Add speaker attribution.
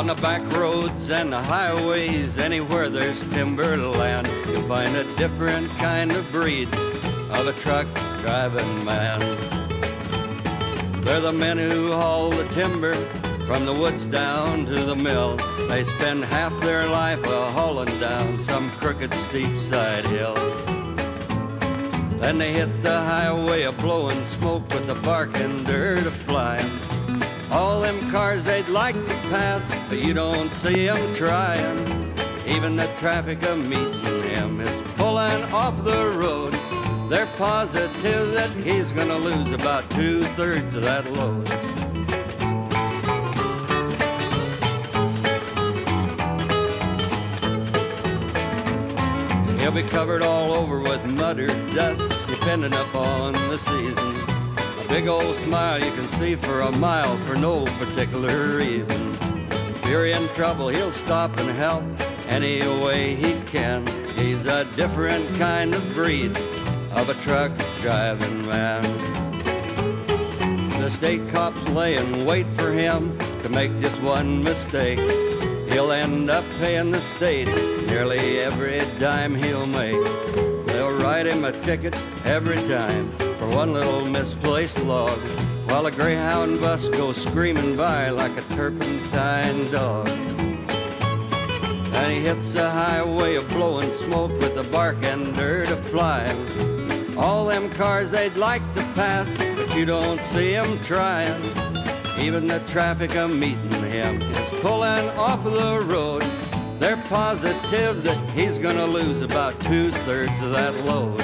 Speaker 1: On the back roads and the highways, anywhere there's timberland, you'll find a different kind of breed of a truck driving man. They're the men who haul the timber from the woods down to the mill. They spend half their life hauling down some crooked steep side hill. Then they hit the highway blowing smoke with the barking dirt flying. All them cars they'd like to pass, but you don't see them trying. Even the traffic meeting him is pulling off the road. They're positive that he's gonna lose about 2/3 of that load. He'll be covered all over with mud or dust, depending upon the season. A big old smile you can see for a mile for no particular reason. If you're in trouble, he'll stop and help any way he can. He's a different kind of breed of a truck driving man. The state cops lay in wait for him to make just one mistake. He'll end up paying the state nearly every dime he'll make. They'll write him a ticket every time for one little misplaced log, while a Greyhound bus goes screaming by like a turpentine dog. And he hits the highway blowing smoke with the bark and dirt flying. All them cars they'd like to pass, but you don't see them trying. Even the traffic meeting him is pulling off the road. They're positive that he's gonna lose about 2/3 of that load.